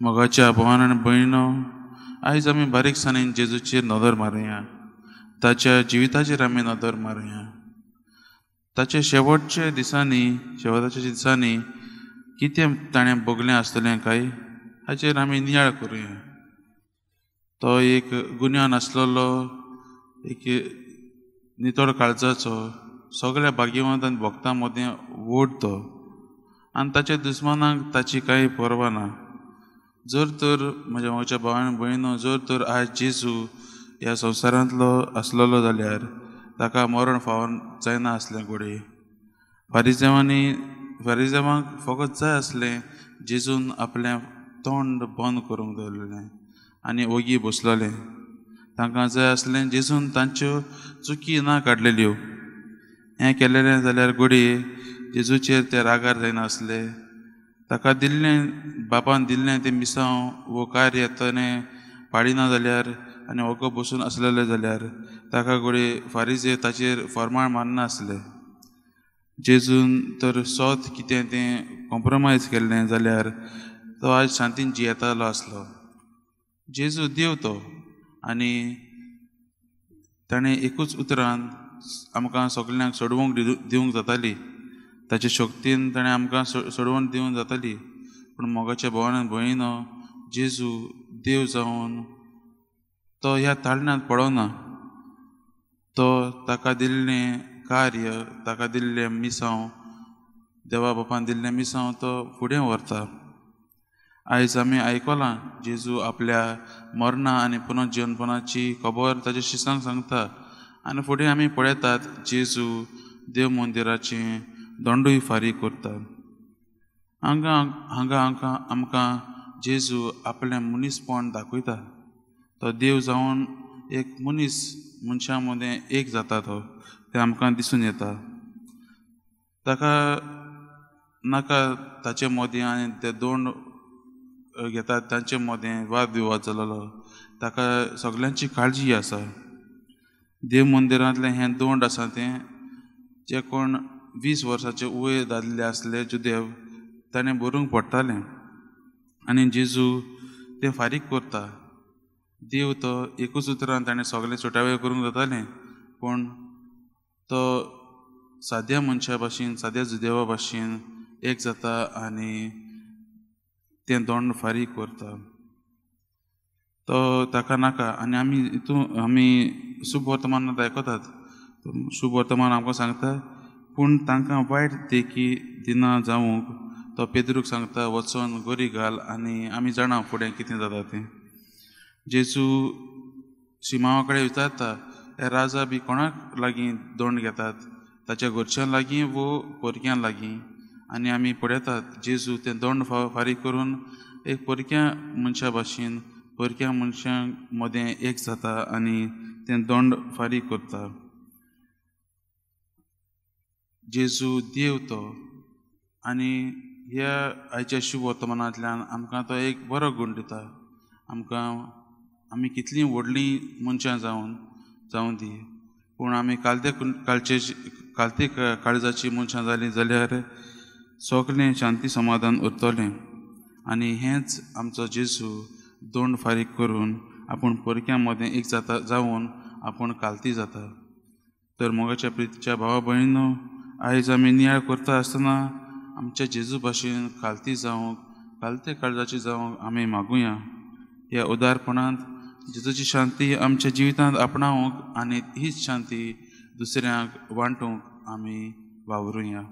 मोगाच्या भावान आनी भयणीनो, आयज आमी बारीकसाणेन जेजूचेर नदर मारुया. ताच्या जिविताचेर आमी नदर मारुया. ताच्या शेवटच्या दिसांनी कितें ताणें भोगलें आसतलें काय हाचेर आमी नियाळ करुया. तो एक गुन्यांव नासलेलो, एक नितळ काळजाचो, सगळ्या भाग्यवंत आनी भक्तां मदें वोट तो, आनी ताच्या दुस्मानांक ताची कांय पर्वा ना. जर तर म्हज्या भावान भयणीनो, जर तर आयज जेजू ह्या संवसारांतलो आसलेलो जाल्यार ताका मरण फावोन जायना आसलें. घोडये फारिजेवांक फकत जाय आसलें जेजून आपलें तोंड बंद करूंक दवरलेलें आनी ओगी बसलोलें. तांकां जाय आसलें जेजून तांच्यो चुकी ना काडलेल्यो. हें केलेलें जाल्यार घोडये जेजूचेर ते रागार जायना आसले. ताका बापान दिल्लें तें मिसांव वो कार्य ताणें पाडिना जाल्यार आनी ओगो बसून आसलेले जाल्यार ताका घोडये फारिजे ताचेर फर्माण मारना आसले. जेजून तर सोत कितें तें कॉम्प्रोमायज केल्लें जाल्यार तो आयज शांतीन जियेतालो आसलो. जेजू देव तो, आनी ताणें एकूच उतरान आमकां सगल्यांक सोडवूंक दिवंक जाताली. ताचे शक्तीन ताणें आमकां सोडवून दिवंक जाताली. पूण मोगाच्या भावान भयणीनो, जेजू देव जावन तो ह्या ताळण्यांत पडोना. तो ताका दिल्लें कार्य, ताका दिल्लें मिसांव, देवा बापान दिल्लें मिसांव तो फुडें व्हरता. आयज आमी आयकलां जेजू आपल्या मरणा आनी पुनर्जीवनपणाची खबर ताच्या शिसांक सांगता. आनी फुडें आमी पळयतात जेजू देव मंदिराचें दोंडूय फारीक करता. हांगा आमकां जेजू आपलें मनीसपण दाखयता. तो देव जावन एक मनशां मदें एक जाता. तो तें आमकां दिसून येता. ताका नाका ताचे मदें आनी ते दोंड घेतात तांचे मदें वाद विवाद जालोलो. ताका सगल्यांची काळजी आसा. देव मंदिरांतलें हें दोंड आसा तें जे कोण 20 वर्साचे वयर दादले आसले जुदेव, ताणें बरोवंक पडटालें. आनी जेजू तें फारीक करता. देव तो एकूच उतरान ताणें सगळें सुटावें करूंक जातालें, पूण तो साद्या मनशा भाशेन, साद्या जुदेवा भाशेन एक जाता आनी तें दोंड फारीक करता. तो ताका नाका. आनी आमी शुभ वर्तमानांत आयकतात. शुभ वर्तमान आमकां सांगता, पूण तांकां वायट देखी दिना जावंक तो पेद्रूक सांगता वचोन गोरी घाल. आनी आमी जाणा फुडें कितें जाता तें. जेजू शिमावा कडेन विचारता, हे राजा बी कोणाक लागीं दोंड घेतात, ताच्या घरच्यां लागीं वो परक्यां लागीं. आनी आमी पळयतात जेजू तें दोंड फारीक करून एक परक्या मनशा भाशेन परक्या मनशां मदें एक जाता आनी तें दोंड फारीक करता. जेजू देव तो, आनी ह्या आयच्या शुभ वर्तमानांतल्यान आमकां तो एक बरो गूण दिता. आमी कितलीं व्हडलीं मनशां जावं दी, पूण आमी कालते काळजाची मनशां जालीं जाल्यार सगलें शांती समाधान उरतलें. आनी हेंच आमचो जेजू दोंड फारीक करून आपूण परक्यां मदें एक जावन आपूण कालती जाता. तर मोगाच्या प्रितीच्या भावा भयणीनो, आयज आमी नियाळ करता आसतना आमच्या जेजू भाशेन कालती जावंक, कालते काळजाची जावंक आमी मागुया. ह्या उदारपणांत जेजूची शांती आमच्या जिवितांत आपणावंक आनी हीच शांती दुसऱ्यांक वांटूंक आमी वावरुया.